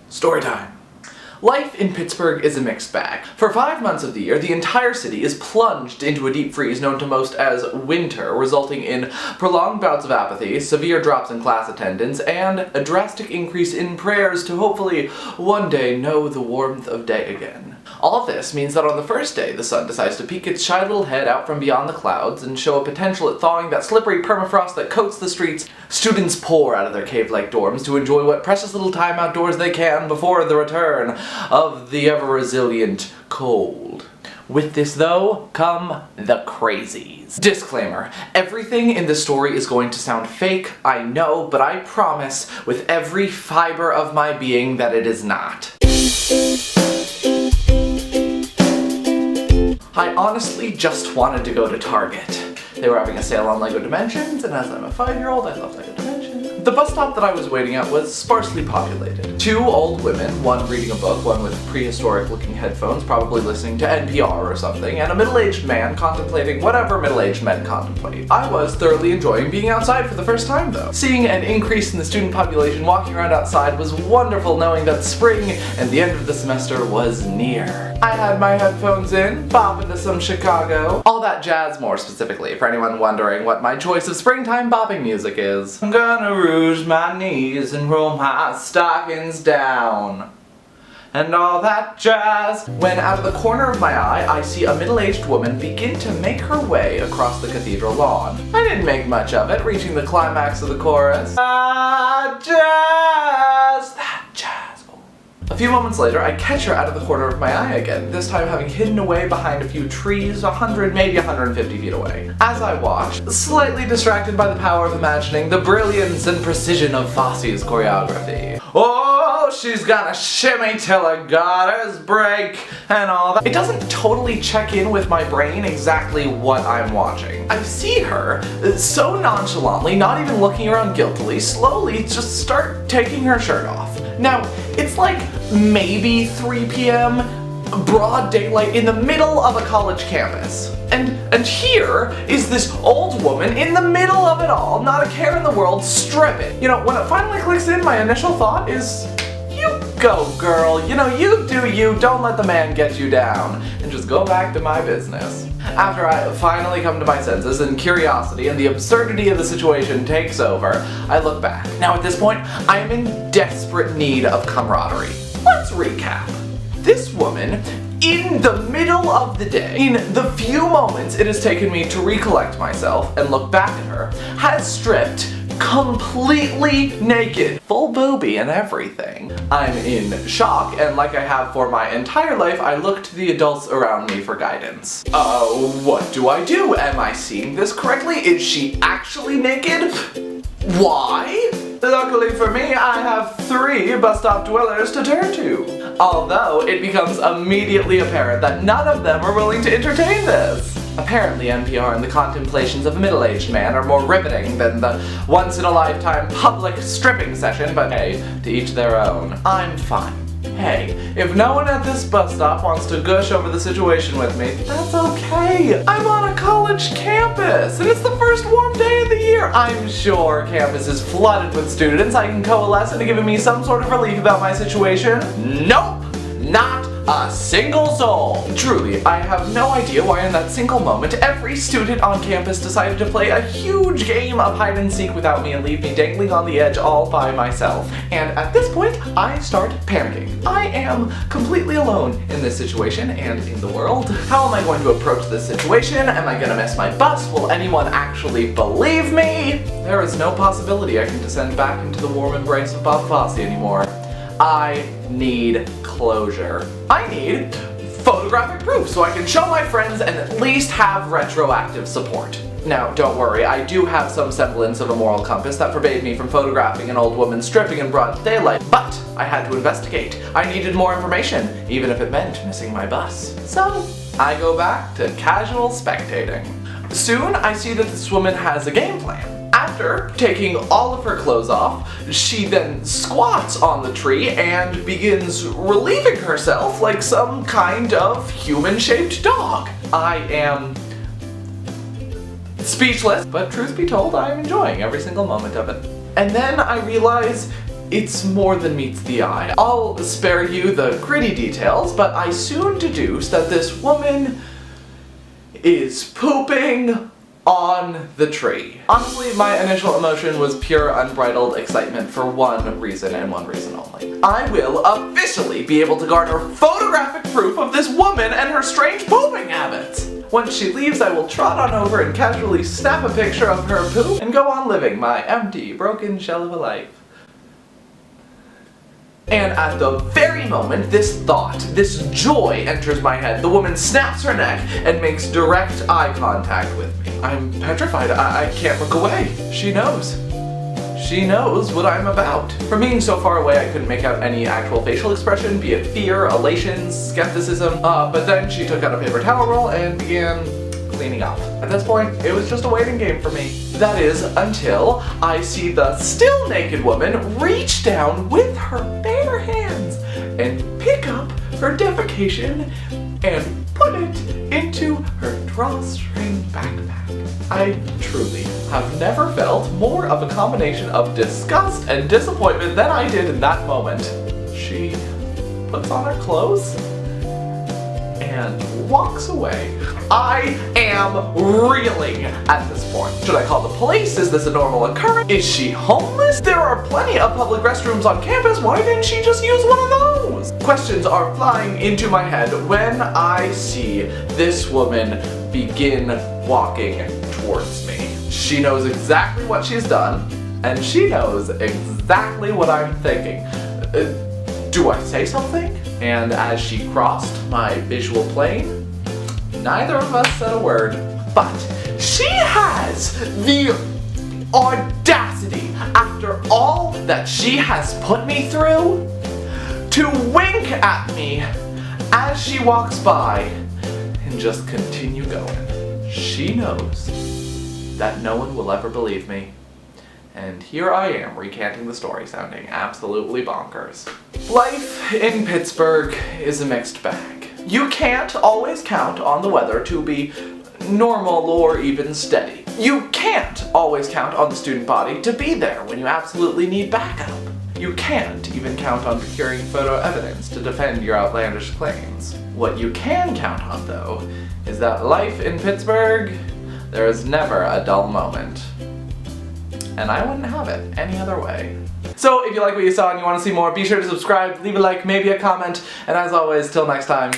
Storytime. Life in Pittsburgh is a mixed bag. For 5 months of the year, the entire city is plunged into a deep freeze known to most as winter, resulting in prolonged bouts of apathy, severe drops in class attendance, and a drastic increase in prayers to hopefully one day know the warmth of day again. All of this means that on the first day, the sun decides to peek its shy little head out from beyond the clouds and show a potential at thawing that slippery permafrost that coats the streets. Students pour out of their cave-like dorms to enjoy what precious little time outdoors they can before the return of the ever-resilient cold. With this, though, come the crazies. Disclaimer, everything in this story is going to sound fake, I know, but I promise with every fiber of my being that it is not. I honestly just wanted to go to Target. They were having a sale on LEGO Dimensions, and as I'm a 5-year-old, I love LEGO Dimensions. The bus stop that I was waiting at was sparsely populated. 2 old women, one reading a book, one with prehistoric-looking headphones, probably listening to NPR or something, and a middle-aged man contemplating whatever middle-aged men contemplate. I was thoroughly enjoying being outside for the first time, though. Seeing an increase in the student population walking around outside was wonderful, knowing that spring and the end of the semester was near. I had my headphones in, bopping to some Chicago. All that jazz, more specifically, for anyone wondering what my choice of springtime bopping music is. I'm gonna rouge my knees and roll my stockings down. And all that jazz. When out of the corner of my eye, I see a middle-aged woman begin to make her way across the cathedral lawn. I didn't make much of it, reaching the climax of the chorus. That jazz. A few moments later, I catch her out of the corner of my eye again, this time having hidden away behind a few trees 100, maybe 150 feet away. As I watch, slightly distracted by the power of imagining the brilliance and precision of Fosse's choreography. Oh, she's gonna shimmy till her garters break and all that. It doesn't totally check in with my brain exactly what I'm watching. I see her, so nonchalantly, not even looking around guiltily, slowly just start taking her shirt off. Now, it's like maybe 3 p.m., broad daylight in the middle of a college campus. And here is this old woman in the middle of it all, not a care in the world, stripping. You know, when it finally clicks in, my initial thought is, you go, girl. You know, you do you, don't let the man get you down, and just go back to my business. After I finally come to my senses and curiosity and the absurdity of the situation takes over, I look back. Now at this point, I am in desperate need of camaraderie. Let's recap. This woman, in the middle of the day, in the few moments it has taken me to recollect myself and look back at her, has stripped completely naked, full boobie and everything. I'm in shock, and like I have for my entire life, I look to the adults around me for guidance. What do I do? Am I seeing this correctly? Is she actually naked? Why? Luckily for me, I have 3 bus stop dwellers to turn to. Although, it becomes immediately apparent that none of them are willing to entertain this. Apparently, NPR and the contemplations of a middle-aged man are more riveting than the once-in-a-lifetime public stripping session, but hey, to each their own. I'm fine. Hey, if no one at this bus stop wants to gush over the situation with me, that's okay. I'm on a college campus, and it's the first warm day of the year. I'm sure campus is flooded with students. I can coalesce into giving me some sort of relief about my situation. Nope, not a single soul. Truly, I have no idea why in that single moment every student on campus decided to play a huge game of hide and seek without me and leave me dangling on the edge all by myself. And at this point, I start panicking. I am completely alone in this situation and in the world. How am I going to approach this situation? Am I gonna miss my bus? Will anyone actually believe me? There is no possibility I can descend back into the warm embrace of Bob Fosse anymore. I need closure. I need photographic proof so I can show my friends and at least have retroactive support. Now, don't worry, I do have some semblance of a moral compass that forbade me from photographing an old woman stripping in broad daylight, but I had to investigate. I needed more information, even if it meant missing my bus. So, I go back to casual spectating. Soon, I see that this woman has a game plan. After taking all of her clothes off, she then squats on the tree and begins relieving herself like some kind of human-shaped dog. I am speechless, but truth be told, I am enjoying every single moment of it. And then I realize it's more than meets the eye. I'll spare you the gritty details, but I soon deduce that this woman is pooping on the tree. Honestly, my initial emotion was pure unbridled excitement for one reason and one reason only. I will officially be able to garner photographic proof of this woman and her strange pooping habits. Once she leaves, I will trot on over and casually snap a picture of her poop and go on living my empty, broken shell of a life. And at the very moment this thought, this joy enters my head, the woman snaps her neck and makes direct eye contact with me. I'm petrified. I can't look away. She knows. She knows what I'm about. From being so far away, I couldn't make out any actual facial expression, be it fear, elation, skepticism, but then she took out a paper towel roll and began cleaning up. At this point, it was just a waiting game for me. That is, until I see the still naked woman reach down with her bare hands and pick up her defecation and put it into her drawstring backpack. I truly have never felt more of a combination of disgust and disappointment than I did in that moment. She puts on her clothes and walks away. I am reeling at this point. Should I call the police? Is this a normal occurrence? Is she homeless? There are plenty of public restrooms on campus. Why didn't she just use one of those? Questions are flying into my head when I see this woman begin walking towards me. She knows exactly what she's done, and she knows exactly what I'm thinking. Do I say something? And as she crossed my visual plane, neither of us said a word, but she has the audacity, after all that she has put me through, to wink at me as she walks by and just continue going. She knows that no one will ever believe me. And here I am recanting the story, sounding absolutely bonkers. Life in Pittsburgh is a mixed bag. You can't always count on the weather to be normal or even steady. You can't always count on the student body to be there when you absolutely need backup. You can't even count on procuring photo evidence to defend your outlandish claims. What you can count on, though, is that life in Pittsburgh, there is never a dull moment. And I wouldn't have it any other way. So if you like what you saw and you want to see more, be sure to subscribe, leave a like, maybe a comment, and as always, till next time,